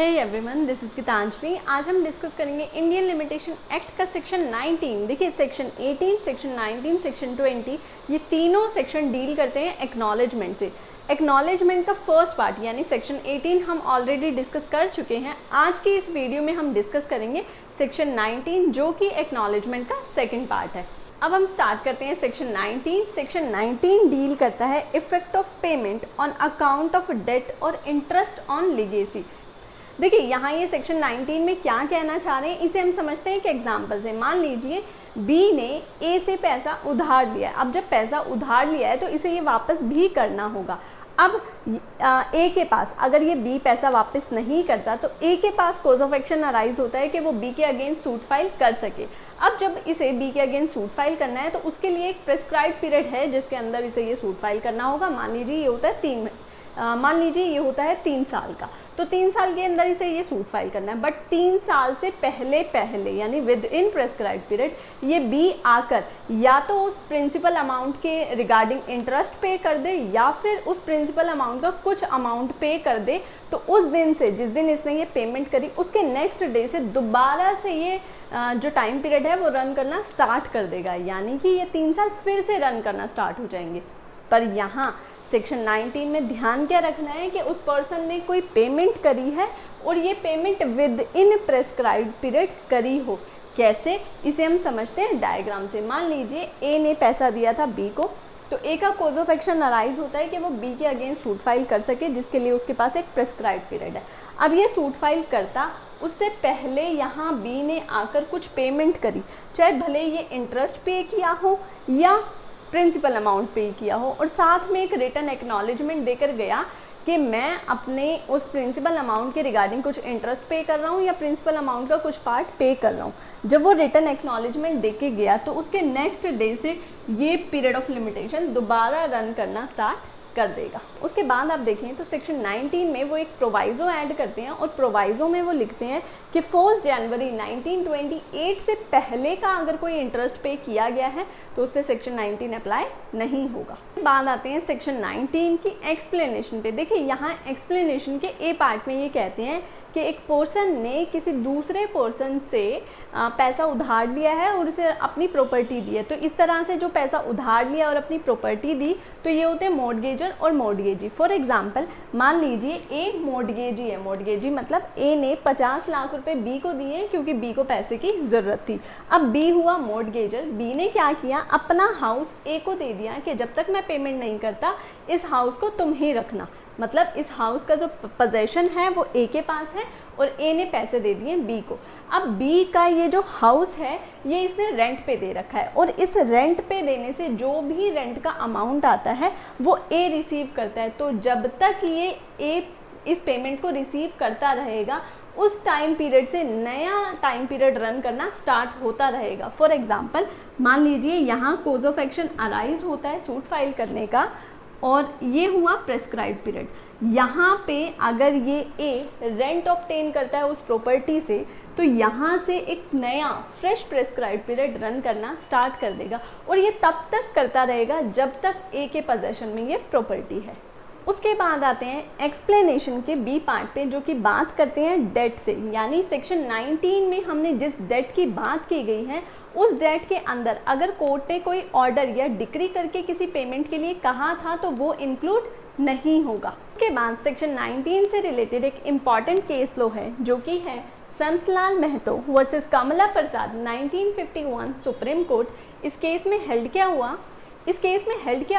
Hey everyone, this is Gitanjali. आज हम discuss करेंगे इंडियन लिमिटेशन एक्ट का सेक्शन 19। देखिए सेक्शन 18, सेक्शन 19, सेक्शन 20 ये तीनों सेक्शन डील करते हैं एक्नॉलेजमेंट से। एक्नॉलेजमेंट का फर्स्ट पार्ट यानी सेक्शन 18 हम ऑलरेडी डिस्कस कर चुके हैं। आज की इस वीडियो में हम डिस्कस करेंगे सेक्शन 19 जो कि एक्नॉलेजमेंट का सेकेंड पार्ट है। अब हम स्टार्ट करते हैं सेक्शन 19। सेक्शन 19 डील करता है effect of payment on account of debt और इंटरेस्ट ऑन लीगेसी। देखिए यहाँ ये सेक्शन 19 में क्या कहना चाह रहे हैं इसे हम समझते हैं कि एग्जाम्पल से। मान लीजिए बी ने ए से पैसा उधार लिया है। अब जब पैसा उधार लिया है तो इसे ये वापस भी करना होगा। अब ए के पास अगर ये बी पैसा वापस नहीं करता तो ए के पास कॉज ऑफ एक्शन अराइज होता है कि वो बी के अगेंस्ट सूट फाइल कर सके। अब जब इसे बी के अगेंस्ट सूट फाइल करना है तो उसके लिए एक प्रेस्क्राइब्ड पीरियड है जिसके अंदर इसे ये सूट फाइल करना होगा। मान लीजिए ये होता है 3 साल का, तो 3 साल के अंदर इसे ये सूट फाइल करना है। बट 3 साल से पहले यानी विद इन प्रेस्क्राइब्ड पीरियड ये बी आकर या तो उस प्रिंसिपल अमाउंट के रिगार्डिंग इंटरेस्ट पे कर दे या फिर उस प्रिंसिपल अमाउंट का कुछ अमाउंट पे कर दे, तो उस दिन से जिस दिन इसने ये पेमेंट करी उसके नेक्स्ट डे से दोबारा से ये जो टाइम पीरियड है वो रन करना स्टार्ट कर देगा। यानी कि ये 3 साल फिर से रन करना स्टार्ट हो जाएंगे। पर यहाँ सेक्शन 19 में ध्यान क्या रखना है कि उस पर्सन ने कोई पेमेंट करी है और ये payment with in prescribed period करी हो। कैसे, इसे हम समझते हैं डायग्राम से। मान लीजिए ए ने पैसा दिया था बी को, तो ए का कॉज ऑफ एक्शन अराइज होता है कि वो बी के अगेंस्ट सूट फाइल कर सके, जिसके लिए उसके पास एक प्रेस्क्राइब्ड पीरियड है। अब ये सूट फाइल करता उससे पहले यहाँ बी ने आकर कुछ पेमेंट करी, चाहे भले ये इंटरेस्ट पे किया हो या प्रिंसिपल अमाउंट पे किया हो, और साथ में एक रिटन एक्नॉलेजमेंट देकर गया कि मैं अपने उस प्रिंसिपल अमाउंट के रिगार्डिंग कुछ इंटरेस्ट पे कर रहा हूँ या प्रिंसिपल अमाउंट का कुछ पार्ट पे कर रहा हूँ। जब वो रिटन एक्नॉलेजमेंट देके गया तो उसके नेक्स्ट डे से ये पीरियड ऑफ लिमिटेशन दोबारा रन करना स्टार्ट कर देगा। उसके बाद आप देखें तो सेक्शन 19 में वो एक प्रोवाइज़ो ऐड करते हैं और प्रोवाइज़ो में वो लिखते हैं कि 1 जनवरी 1928 से पहले का अगर कोई इंटरेस्ट पे किया गया है तो उस पर सेक्शन 19 अप्लाई नहीं होगा। बाद आते हैं सेक्शन 19 की एक्सप्लेनेशन पे। देखिए यहाँ एक्सप्लेनेशन के ए पार्ट में ये कहते हैं कि एक पर्सन ने किसी दूसरे पर्सन से पैसा उधार लिया है और उसे अपनी प्रॉपर्टी दी है। तो इस तरह से जो पैसा उधार लिया और अपनी प्रॉपर्टी दी तो ये होते हैं मॉर्गेजर और मॉर्गेजी। फॉर एग्जांपल मान लीजिए ए मॉर्गेजी है। मॉर्गेजी मतलब ए ने 50 लाख रुपए बी को दिए क्योंकि बी को पैसे की ज़रूरत थी। अब बी हुआ मॉर्गेजर। बी ने क्या किया, अपना हाउस ए को दे दिया कि जब तक मैं पेमेंट नहीं करता इस हाउस को तुम ही रखना। मतलब इस हाउस का जो पोजेशन है वो ए के पास है और ए ने पैसे दे दिए बी को। अब बी का ये जो हाउस है ये इसने रेंट पे दे रखा है और इस रेंट पे देने से जो भी रेंट का अमाउंट आता है वो ए रिसीव करता है। तो जब तक ये ए इस पेमेंट को रिसीव करता रहेगा उस टाइम पीरियड से नया टाइम पीरियड रन करना स्टार्ट होता रहेगा। फॉर एग्जांपल मान लीजिए यहाँ कॉज ऑफ एक्शन अराइज होता है सूट फाइल करने का और ये हुआ प्रेस्क्राइब्ड पीरियड। यहाँ पे अगर ये ए रेंट ऑब्टेन करता है उस प्रॉपर्टी से तो यहाँ से एक नया फ्रेश प्रेस्क्राइब्ड पीरियड रन करना स्टार्ट कर देगा और ये तब तक करता रहेगा जब तक ए के पोजेशन में ये प्रॉपर्टी है। उसके बाद आते हैं एक्सप्लेनेशन के बी पार्ट पे जो कि बात करते हैं डेट से। यानी सेक्शन 19 में हमने जिस डेट की बात की गई है उस डेट के अंदर अगर कोर्ट ने कोई ऑर्डर या डिक्री करके किसी पेमेंट के लिए कहा था तो वो इंक्लूड नहीं होगा। उसके बाद सेक्शन 19 से रिलेटेड एक इम्पॉर्टेंट केस लो है जो कि है संतलाल महतो वर्सेस कमला प्रसाद 1951 सुप्रीम कोर्ट। इस केस में हेल्ड क्या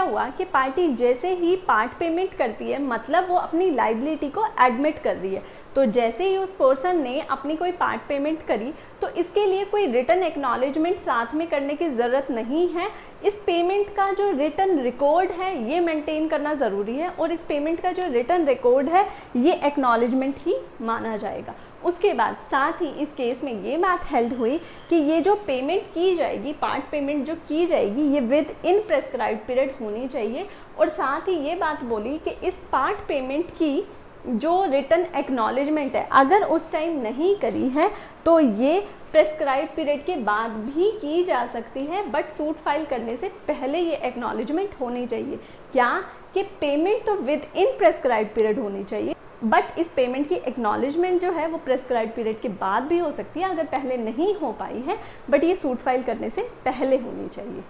हुआ कि पार्टी जैसे ही पार्ट पेमेंट करती है मतलब वो अपनी लाइबिलिटी को एडमिट कर रही है। तो जैसे ही उस पर्सन ने अपनी कोई पार्ट पेमेंट करी तो इसके लिए कोई रिटन एक्नॉलेजमेंट साथ में करने की ज़रूरत नहीं है। इस पेमेंट का जो रिटन रिकॉर्ड है ये मेंटेन करना ज़रूरी है और इस पेमेंट का जो रिटन रिकॉर्ड है ये एक्नॉलेजमेंट ही माना जाएगा। उसके बाद साथ ही इस केस में ये बात हेल्ड हुई कि ये जो पेमेंट की जाएगी, पार्ट पेमेंट जो की जाएगी ये विद इन प्रेस्क्राइब्ड पीरियड होनी चाहिए। और साथ ही ये बात बोली कि इस पार्ट पेमेंट की जो रिटन एक्नॉलेजमेंट है अगर उस टाइम नहीं करी है तो ये प्रेस्क्राइब्ड पीरियड के बाद भी की जा सकती है, बट सूट फाइल करने से पहले ये एक्नॉलेजमेंट होनी चाहिए। क्या कि पेमेंट तो विद इन प्रेस्क्राइब्ड पीरियड होनी चाहिए। बट इस पेमेंट की एक्नॉलेजमेंट जो है वो प्रेस्क्राइब्ड पीरियड के बाद भी हो सकती है अगर पहले नहीं हो पाई है, बट ये सूट फाइल करने से पहले होनी चाहिए।